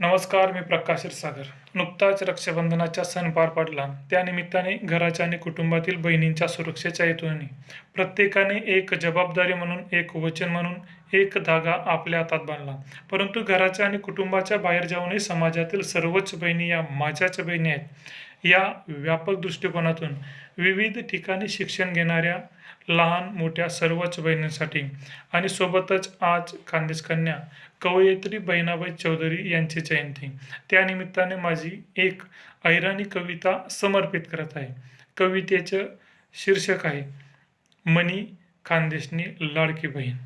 नमस्कार, मी प्रकाश क्षीरसागर. नुकताच रक्षाबंधनाचा सण पार पडला. त्यानिमित्ताने घराच्या आणि कुटुंबातील बहिणींच्या सुरक्षेच्या हेतूने प्रत्येकाने एक जबाबदारी म्हणून, एक वचन म्हणून, एक धागा आपल्या हातात बांधला. परंतु घराच्या आणि कुटुंबाच्या बाहेर जाऊनही समाजातील सर्वच बहिणी या माझ्याच बहिणी आहेत. या व्यापक दृष्टिकोनातून विविध ठिकाणी शिक्षण घेणाऱ्या लहान मोठ्या सर्वच बहिणींसाठी आणि सोबतच आज खानदेश कन्या कवयित्री बहिणाबाई चौधरी यांची जयंती. त्यानिमित्ताने माझी एक अहिराणी कविता समर्पित करत आहे. कवितेचं शीर्षक आहे मनी खानदेशनी लाडकी बहीण.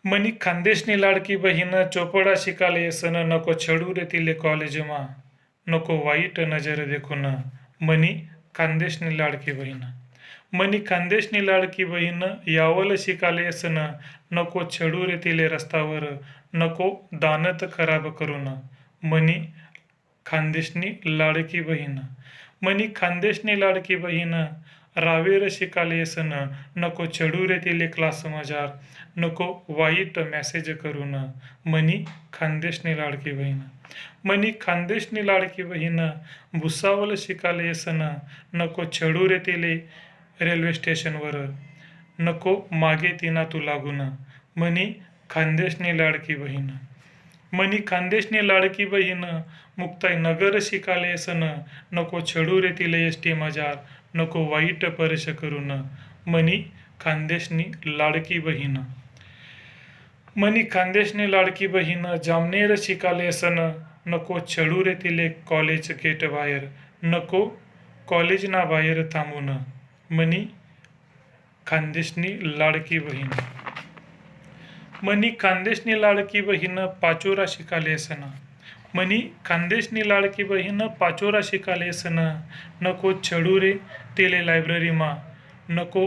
मनी खानदेशनी लाडकी बहीण चोपडा शिकाले येसन, नको छडू रे तिले कॉलेजमा, नको वाईट नजर देखून. मनी खानदेशनी लाडकी बहीण. मनी खानदेशनी लाडकी बहीण यावल शिकाले येसन, नको छडू रे तिले रस्तावर, नको दानत खराब करून. मनी खानदेशनी लाडकी बहीण. मनी खानदेशनी लाडकी बहीण रावेर शिकाले येसन, नको छडू रे तिले क्लास मजार, नको वाईट मेसेज करून. मनी खानदेशनी लाडकी बहीण. मनी खानदेशनी लाडकी बहीण भुसावल शिकाले येसन, नको छडू रे तिले रेल्वे स्टेशनवर, नको मागे तिना तू लागून. मनी खानदेशनी लाडकी बहीण. मनी खानदेशनी लाडकी बहीण मुक्ताई नगर शिकाले येसन, नको छडू रे तिले एसटी मजार, नको वाईट परश करून. मनी खानदेशनी लाडकी बहीण. मनी खानदेशनी लाडकी बहीण जामनेर शिकाले येसन, नको छडू रे तिले कॉलेज गेट बाहेर, नको कॉलेजना बाहेर थांबून. मनी खानदेशनी लाडकी बहीण. मनी खानदेशनी लाडकी बहीण पाचोरा शिकाले येसन. मनी खानदेशनी लाडकी बहीण पाचोरा शिकाले येसन, नको छडू रे तिले लायब्ररीमा, नको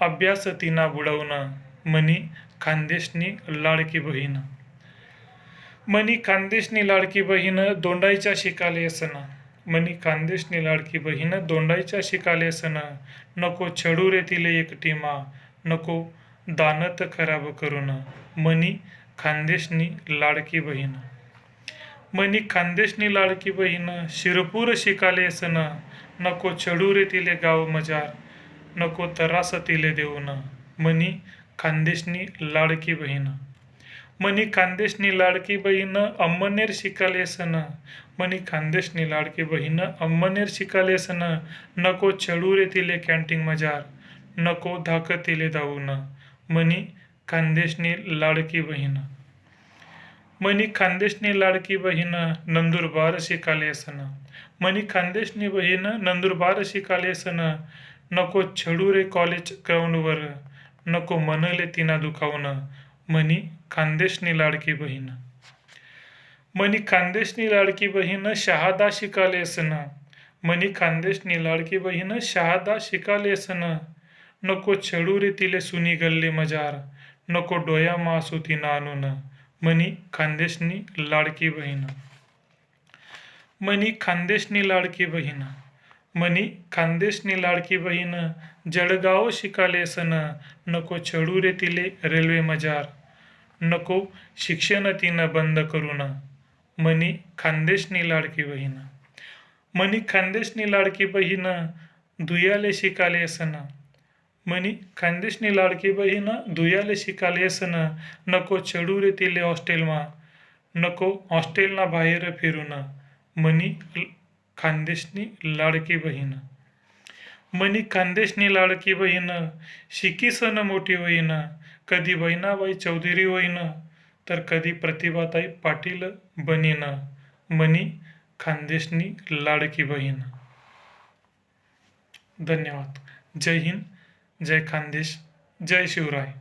अभ्यास तिना बुडवून. मनी खानदेशनी लाडकी बहीण. मनी खानदेशनी लाडकी बहीण दोंडाईच्या शिकाले येसन. मनी खानदेशनी लाडकी बहीण दोंडाईच्या शिकाले येसन, नको छडू रे तिले एकटीमा, नको दानत खराब करून. मनी खानदेशनी लाडकी बहीण. मनी खानदेशनी लाडकी बहीण शिरपूर शिकाले येसन, नको छडू रे तिले गाव मजार, नको त्रास तिले देऊन. मनी खानदेशनी लाडकी बहीण. मनी खानदेशनी लाडकी बहीण अंमनेर शिकाले येसन. मनी खानदेशनी लाडकी बहीण अंमनेर शिकाले येसन, नको छडू रे तिले कॅन्टीन मजार, नको धाक तिले धावून. मनी खानदेशनी लाडकी बहीण. मनी खानदेशनी लाडकी बहीण नंदुरबार शिकाले येसन. मनी खानदेशनी बहीण नंदुरबार शिकाले येसन, नको छडू रे कॉलेज ग्राउंडवर, नको मनले तिना दुखावून. मनी खानदेशनी लाडकी बहीण. मनी खानदेशनी लाडकी बहीण शहादा शिकाले येसन. मनी खानदेशनी लाडकी बहीण शहादा शिकाले येसन, नको छडू रे तिले सुनी गल्ली मजार, नको डोयामा आसू तिना आणून. मनी खानदेशनी लाडकी बहीण. मनी खानदेशनी लाडकी बहीण. मनी खानदेशनी लाडकी बहीण जळगाव शिकाले येसन, नको छडू रे तिले रेल्वे मजार, नको शिक्षण तिनं बंद करून. मनी खानदेशनी लाडकी बहीण. मनी खानदेशनी लाडकी बहीण धुयाले शिकाले येसन. मनी खानदेशनी लाडकी बहीण धुयाले शिकाले येसन, नको छडू रे तिले हॉस्टेलमा, नको हॉस्टेलना बाहेर फिरून. मनी खानदेशनी लाडकी बहीण. मनी खानदेशनी लाडकी बहीण शिकीसन मोठी होईन, कधी बहिणाबाई चौधरी होईन, तर कधी प्रतिभाताई पाटील बनीन. मनी खानदेशनी लाडकी बहीण. धन्यवाद. जय हिंद, जय खानदेश, जय शिवराय.